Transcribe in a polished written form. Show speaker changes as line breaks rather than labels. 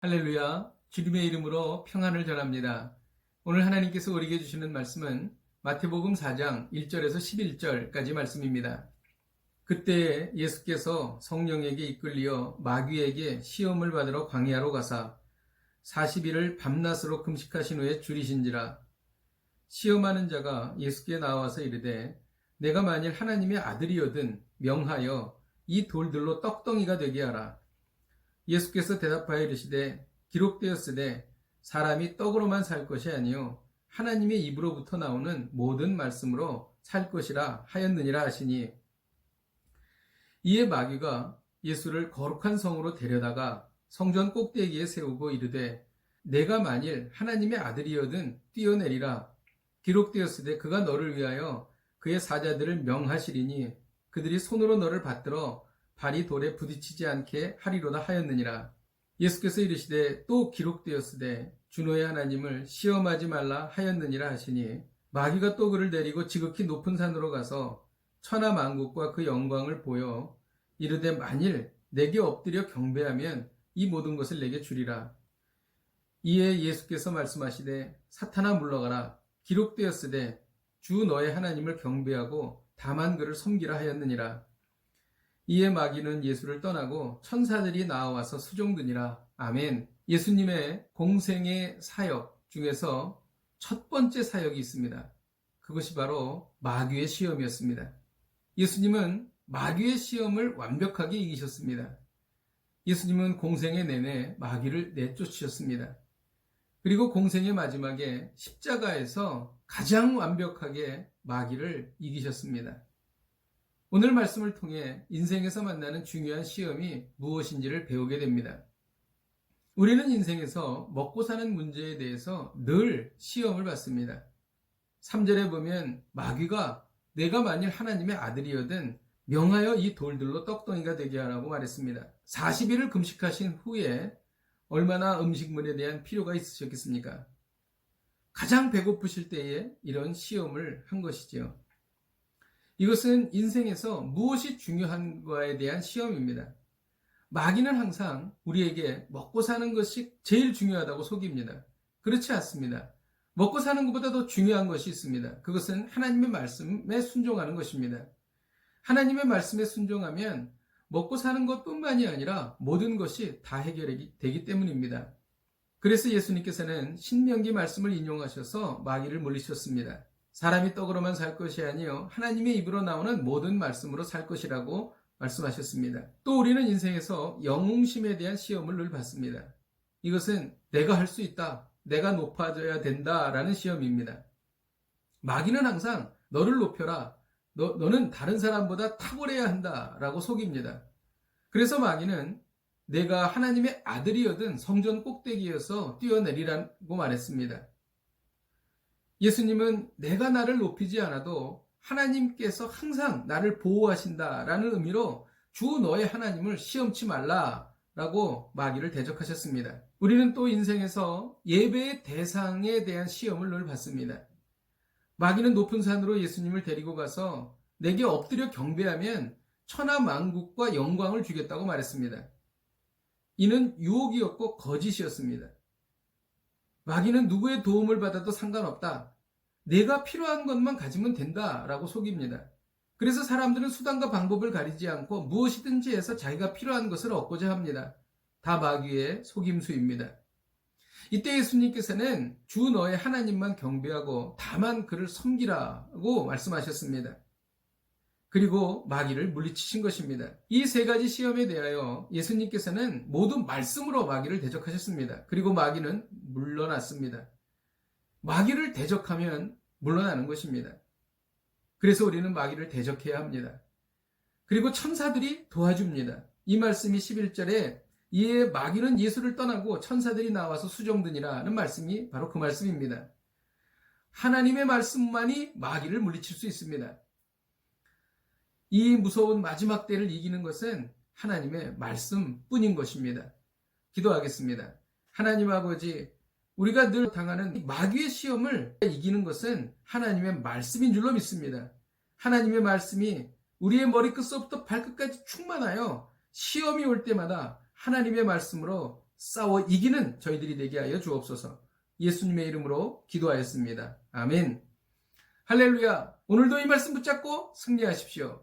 할렐루야, 주님의 이름으로 평안을 전합니다. 오늘 하나님께서 우리에게 주시는 말씀은 마태복음 4장 1절에서 11절까지 말씀입니다. 그때 예수께서 성령에게 이끌리어 마귀에게 시험을 받으러 광야로 가사 40일을 밤낮으로 금식하신 후에 줄이신지라. 시험하는 자가 예수께 나와서 이르되 내가 만일 하나님의 아들이거든 명하여 이 돌들로 떡덩이가 되게 하라. 예수께서 대답하여 이르시되 기록되었으되 사람이 떡으로만 살 것이 아니요 하나님의 입으로부터 나오는 모든 말씀으로 살 것이라 하였느니라 하시니, 이에 마귀가 예수를 거룩한 성으로 데려다가 성전 꼭대기에 세우고 이르되 내가 만일 하나님의 아들이거든 뛰어내리라. 기록되었으되 그가 너를 위하여 그의 사자들을 명하시리니 그들이 손으로 너를 받들어 발이 돌에 부딪히지 않게 하리로다 하였느니라. 예수께서 이르시되 또 기록되었으되 주 너의 하나님을 시험하지 말라 하였느니라 하시니, 마귀가 또 그를 데리고 지극히 높은 산으로 가서 천하 만국과 그 영광을 보여 이르되 만일 내게 엎드려 경배하면 이 모든 것을 내게 주리라. 이에 예수께서 말씀하시되 사탄아 물러가라. 기록되었으되 주 너의 하나님을 경배하고 다만 그를 섬기라 하였느니라. 이에 마귀는 예수를 떠나고 천사들이 나와서 수종드니라. 아멘. 예수님의 공생의 사역 중에서 첫 번째 사역이 있습니다. 그것이 바로 마귀의 시험이었습니다. 예수님은 마귀의 시험을 완벽하게 이기셨습니다. 예수님은 공생의 내내 마귀를 내쫓으셨습니다. 그리고 공생의 마지막에 십자가에서 가장 완벽하게 마귀를 이기셨습니다. 오늘 말씀을 통해 인생에서 만나는 중요한 시험이 무엇인지를 배우게 됩니다. 우리는 인생에서 먹고 사는 문제에 대해서 늘 시험을 받습니다. 3절에 보면 마귀가 내가 만일 하나님의 아들이거든 명하여 이 돌들로 떡덩이가 되게 하라고 말했습니다. 40일을 금식하신 후에 얼마나 음식물에 대한 필요가 있으셨겠습니까? 가장 배고프실 때에 이런 시험을 한 것이지요. 이것은 인생에서 무엇이 중요한가에 대한 시험입니다. 마귀는 항상 우리에게 먹고 사는 것이 제일 중요하다고 속입니다. 그렇지 않습니다. 먹고 사는 것보다 더 중요한 것이 있습니다. 그것은 하나님의 말씀에 순종하는 것입니다. 하나님의 말씀에 순종하면 먹고 사는 것뿐만이 아니라 모든 것이 다 해결이 되기 때문입니다. 그래서 예수님께서는 신명기 말씀을 인용하셔서 마귀를 물리셨습니다. 사람이 떡으로만 살 것이 아니요 하나님의 입으로 나오는 모든 말씀으로 살 것이라고 말씀하셨습니다. 또 우리는 인생에서 영웅심에 대한 시험을 늘 받습니다. 이것은 내가 할 수 있다, 내가 높아져야 된다라는 시험입니다. 마귀는 항상 너를 높여라, 너는 다른 사람보다 탁월해야 한다라고 속입니다. 그래서 마귀는 내가 하나님의 아들이거든 성전 꼭대기에서 뛰어내리라고 말했습니다. 예수님은 내가 나를 높이지 않아도 하나님께서 항상 나를 보호하신다라는 의미로 주 너의 하나님을 시험치 말라라고 마귀를 대적하셨습니다. 우리는 또 인생에서 예배의 대상에 대한 시험을 늘 받습니다. 마귀는 높은 산으로 예수님을 데리고 가서 내게 엎드려 경배하면 천하 만국과 영광을 주겠다고 말했습니다. 이는 유혹이었고 거짓이었습니다. 마귀는 누구의 도움을 받아도 상관없다, 내가 필요한 것만 가지면 된다라고 속입니다. 그래서 사람들은 수단과 방법을 가리지 않고 무엇이든지 해서 자기가 필요한 것을 얻고자 합니다. 다 마귀의 속임수입니다. 이때 예수님께서는 주 너의 하나님만 경배하고 다만 그를 섬기라고 말씀하셨습니다. 그리고 마귀를 물리치신 것입니다. 이 세 가지 시험에 대하여 예수님께서는 모두 말씀으로 마귀를 대적하셨습니다. 그리고 마귀는 물러났습니다. 마귀를 대적하면 물러나는 것입니다. 그래서 우리는 마귀를 대적해야 합니다. 그리고 천사들이 도와줍니다. 이 말씀이 11절에 이에 마귀는 예수를 떠나고 천사들이 나와서 수종드니라는 말씀이 바로 그 말씀입니다. 하나님의 말씀만이 마귀를 물리칠 수 있습니다. 이 무서운 마지막 때를 이기는 것은 하나님의 말씀뿐인 것입니다. 기도하겠습니다. 하나님 아버지, 우리가 늘 당하는 마귀의 시험을 이기는 것은 하나님의 말씀인 줄로 믿습니다. 하나님의 말씀이 우리의 머리끝서부터 발끝까지 충만하여 시험이 올 때마다 하나님의 말씀으로 싸워 이기는 저희들이 되게 하여 주옵소서. 예수님의 이름으로 기도하였습니다. 아멘. 할렐루야. 오늘도 이 말씀 붙잡고 승리하십시오.